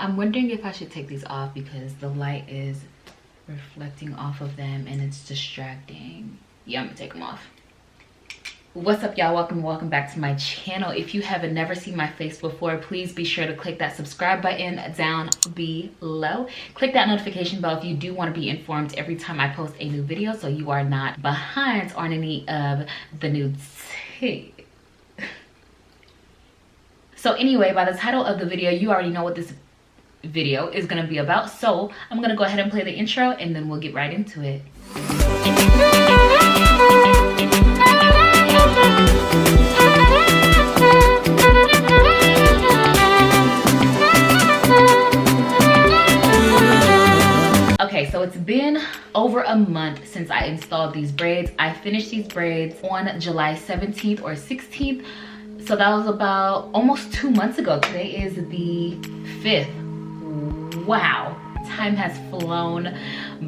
I'm wondering if I should take these off because the light is reflecting off of them and it's distracting. Yeah, I'm gonna take them off. What's up, y'all? Welcome back to my channel. If you have never seen my face before, please be sure to click that subscribe button down below. Click that notification bell if you do want to be informed every time I post a new video, so you are not behind on any of the new tea. So anyway, by the title of the video, you already know what this video is going to be about, so I'm going to go ahead and play the intro and then we'll get right into it. Okay, so it's been over a month since I installed these braids. I finished these braids on July 17th or 16th. So that was about almost 2 months ago. Today is the 5th. Wow, time has flown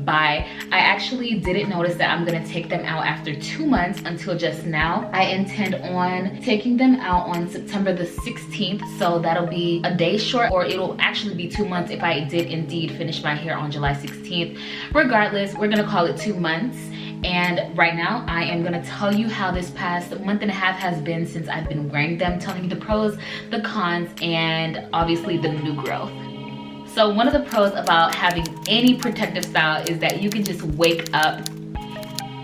by. I actually didn't notice that I'm gonna take them out after 2 months until just now. I intend on taking them out on September the 16th. So that'll be a day short, or it'll actually be 2 months if I did indeed finish my hair on July 16th. Regardless, we're gonna call it 2 months. And right now I am gonna tell you how this past month and a half has been since I've been wearing them, telling you the pros, the cons, and obviously the new growth. So one of the pros about having any protective style is that you can just wake up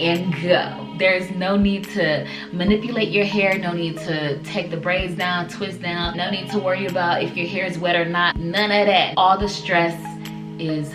and go. There's no need to manipulate your hair, no need to take the braids down, twist down, no need to worry about if your hair is wet or not, none of that. All the stress is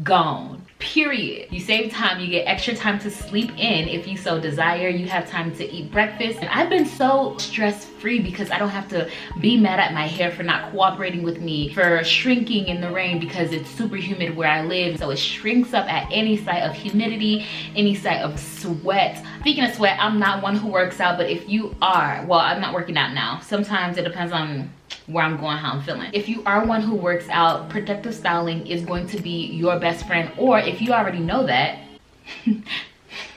gone. Period. You save time, you get extra time to sleep in if you so desire. You have time to eat breakfast. And I've been so stress-free because I don't have to be mad at my hair for not cooperating with me, for shrinking in the rain because it's super humid where I live. So it shrinks up at any sight of humidity, any sight of sweat. Speaking of sweat, I'm not one who works out, but if you are, well, I'm not working out now. Sometimes it depends on where I'm going, how I'm feeling. If you are one who works out, protective styling is going to be your best friend. Or if you already know that,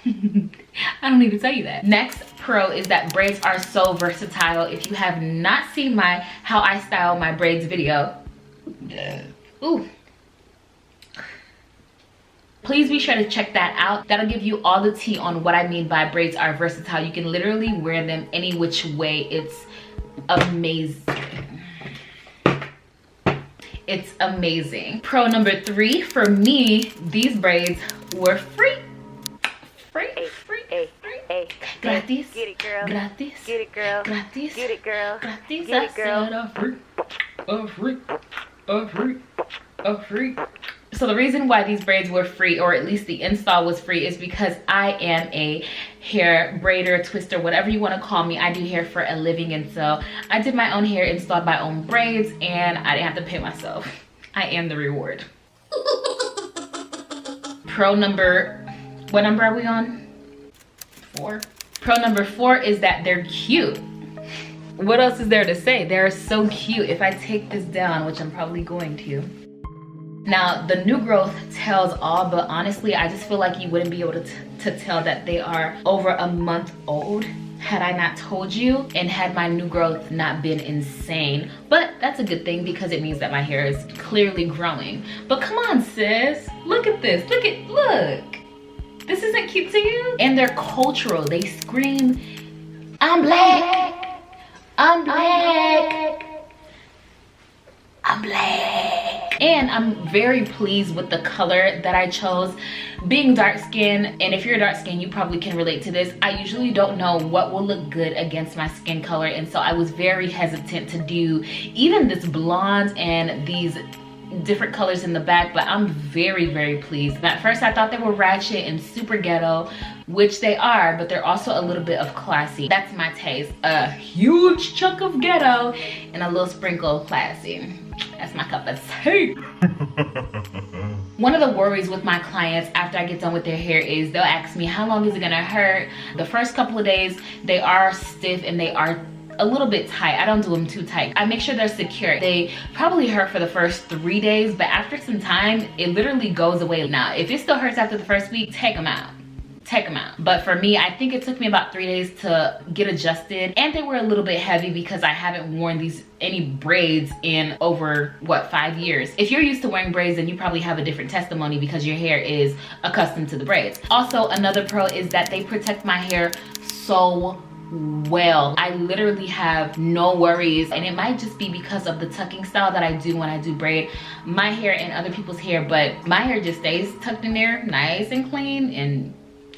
I don't need to tell you that. Next pro is that braids are so versatile. If you have not seen my how I style my braids video, ooh, please be sure to check that out. That'll give you all the tea on what I mean by braids are versatile. You can literally wear them any which way. It's amazing. It's amazing. Pro number 3, for me, these braids were free. Gratis. Get it, girl. Gratis. Get it, girl. Gratis. Get it, girl. Gratis. Get it, girl. Free. So the reason why these braids were free, or at least the install was free, is because I am a hair braider, twister, whatever you want to call me. I do hair for a living, and so I did my own hair, installed my own braids, and I didn't have to pay myself. I am the reward. Pro number, what number are we on? 4. Pro number 4 is that they're cute. What else is there to say? They're so cute. If I take this down, which I'm probably going to. Now, the new growth tells all, but honestly, I just feel like you wouldn't be able to tell that they are over a month old had I not told you, and had my new growth not been insane. But that's a good thing because it means that my hair is clearly growing. But come on, sis. Look at this. Look. This isn't cute to you? And they're cultural. They scream, I'm black. I'm black. I'm black. And I'm very pleased with the color that I chose. Being dark skinned, and if you're dark skinned, you probably can relate to this. I usually don't know what will look good against my skin color, and so I was very hesitant to do even this blonde and these different colors in the back, but I'm very, very pleased. At first I thought they were ratchet and super ghetto, which they are, but they're also a little bit of classy. That's my taste. A huge chunk of ghetto and a little sprinkle of classy. That's my cup of tea. One of the worries with my clients after I get done with their hair is they'll ask me, how long is it gonna hurt? The first couple of days, they are stiff and they are a little bit tight. I don't do them too tight. I make sure they're secure. They probably hurt for the first 3 days, but after some time, it literally goes away. Now, if it still hurts after the first week, take them out. take them out. But for me, I think it took me about 3 days to get adjusted, and they were a little bit heavy because I haven't worn any braids in over, what, 5 years. If you're used to wearing braids, then you probably have a different testimony because your hair is accustomed to the braids. Also, another pro is that they protect my hair so well. I literally have no worries, and it might just be because of the tucking style that I do when I do braid my hair and other people's hair, but my hair just stays tucked in there nice and clean, and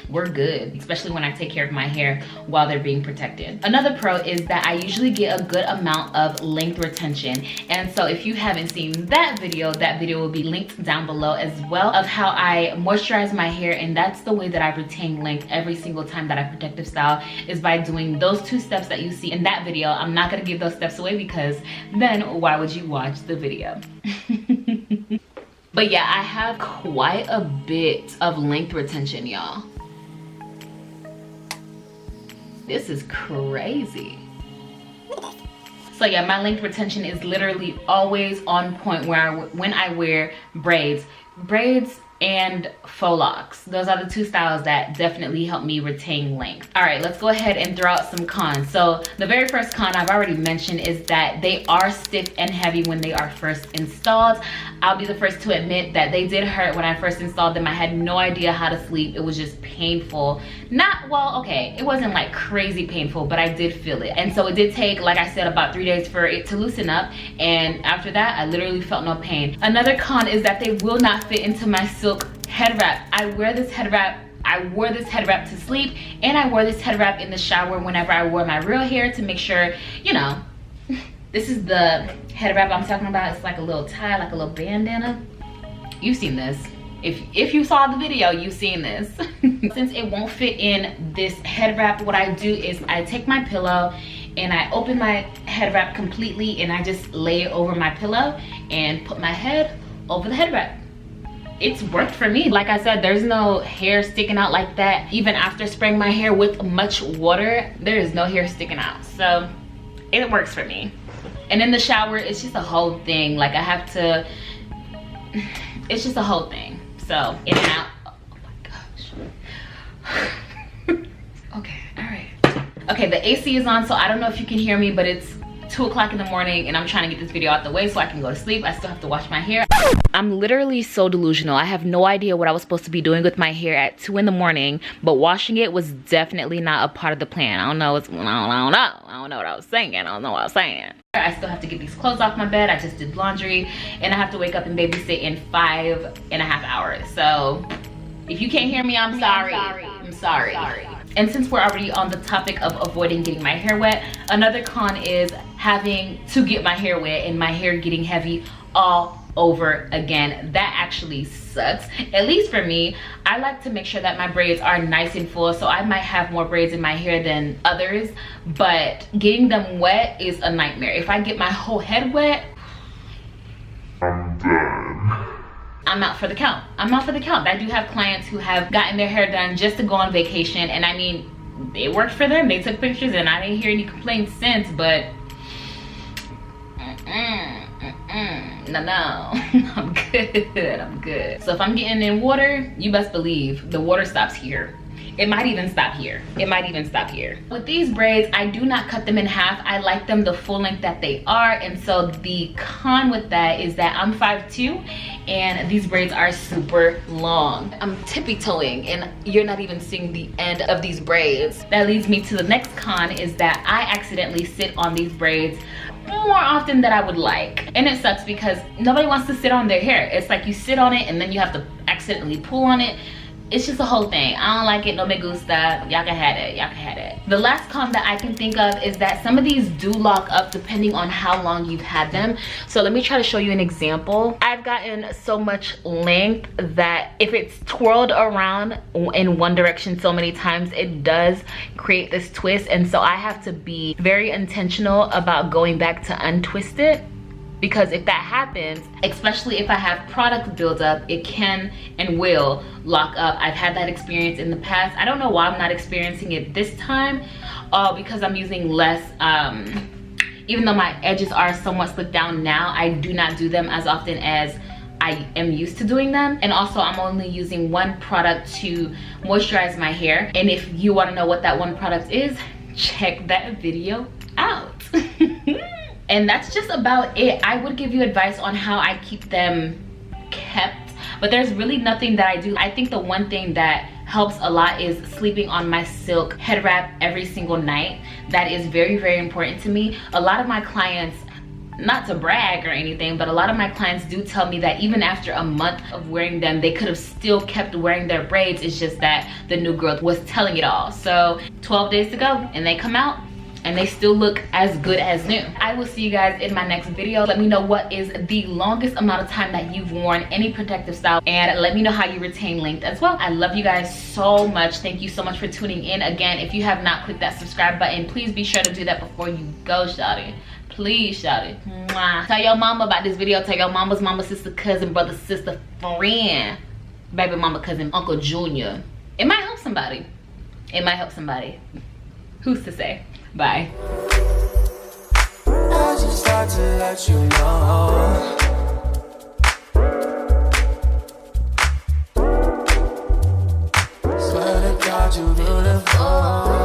we're good, especially when I take care of my hair while they're being protected. Another pro is that I usually get a good amount of length retention, and so if you haven't seen that video will be linked down below as well, of how I moisturize my hair, and that's the way that I retain length every single time that I protective style, is by doing those 2 steps that you see in that video. I'm not gonna give those steps away because then why would you watch the video? But yeah, I have quite a bit of length retention, y'all. This is crazy. So yeah, my length retention is literally always on point when I wear braids and faux locks. Those are the 2 styles that definitely help me retain length. All right, let's go ahead and throw out some cons. So the very first con I've already mentioned is that they are stiff and heavy when they are first installed. I'll be the first to admit that they did hurt when I first installed them. I had no idea how to sleep. It was just painful. Okay, it wasn't like crazy painful, but I did feel it. And so it did take, like I said, about 3 days for it to loosen up. And after that, I literally felt no pain. Another con is that they will not fit into my silk head wrap. I wore this head wrap to sleep, and I wore this head wrap in the shower whenever I wore my real hair to make sure, you know, this is the head wrap I'm talking about. It's like a little tie, like a little bandana. You've seen this. If you saw the video, you've seen this. Since it won't fit in this head wrap, what I do is I take my pillow and I open my head wrap completely, and I just lay it over my pillow and put my head over the head wrap. It's worked for me. Like I said, there's no hair sticking out like that. Even after spraying my hair with much water, there is no hair sticking out. So it works for me. And in the shower, it's just a whole thing. Like I have to, it's just a whole thing. So in and out. Oh my gosh. Okay, all right. Okay, the AC is on, so I don't know if you can hear me, but it's 2 o'clock in the morning and I'm trying to get this video out the way so I can go to sleep. I still have to wash my hair. I'm literally so delusional. I have no idea what I was supposed to be doing with my hair at 2 in the morning, but washing it was definitely not a part of the plan. I don't know what I was saying. I still have to get these clothes off my bed. I just did laundry, and I have to wake up and babysit in 5.5 hours. So if you can't hear me, I'm sorry. I'm sorry. And since we're already on the topic of avoiding getting my hair wet, another con is having to get my hair wet and my hair getting heavy all over again. That actually sucks. At least for me, I like to make sure that my braids are nice and full, so I might have more braids in my hair than others, but getting them wet is a nightmare. If I get my whole head wet, I'm done. I'm out for the count. I'm out for the count. I do have clients who have gotten their hair done just to go on vacation, and I mean, it worked for them. They took pictures and I didn't hear any complaints since, but no. I'm good. So if I'm getting in water, you best believe the water stops here. It might even stop here. With these braids, I do not cut them in half. I like them the full length that they are. And so the con with that is that I'm 5'2", and these braids are super long. I'm tippy-toeing and you're not even seeing the end of these braids. That leads me to the next con, is that I accidentally sit on these braids more often than I would like. And it sucks because nobody wants to sit on their hair. It's like you sit on it and then you have to accidentally pull on it. It's just a whole thing. I don't like it. No me gusta. Y'all can have it. The last con that I can think of is that some of these do lock up depending on how long you've had them. So let me try to show you an example. I've gotten so much length that if it's twirled around in one direction so many times, it does create this twist. And so I have to be very intentional about going back to untwist it. Because if that happens, especially if I have product buildup, it can and will lock up. I've had that experience in the past. I don't know why I'm not experiencing it this time, because I'm using less, even though my edges are somewhat slicked down now, I do not do them as often as I I am used to doing them. And also I'm only using one product to moisturize my hair. And if you want to know what that one product is, check that video out. And that's just about it. I would give you advice on how I keep them kept, but there's really nothing that I do. I think the one thing that helps a lot is sleeping on my silk head wrap every single night. That is very, very important to me. A lot of my clients, not to brag or anything, but a lot of my clients do tell me that even after a month of wearing them, they could have still kept wearing their braids. It's just that the new growth was telling it all. So 12 days to go and they come out and they still look as good as new. I will see you guys in my next video. Let me know what is the longest amount of time that you've worn any protective style, and let me know how you retain length as well. I love you guys so much. Thank you so much for tuning in. Again, if you have not clicked that subscribe button, please be sure to do that before you go, shawty. Please, shawty. Mwah. Tell your mama about this video. Tell your mama's mama, sister, cousin, brother, sister, friend, baby mama, cousin, uncle, junior. It might help somebody. It might help somebody. Who's to say? Bye. I just start to let you know. Swear to God, you're beautiful.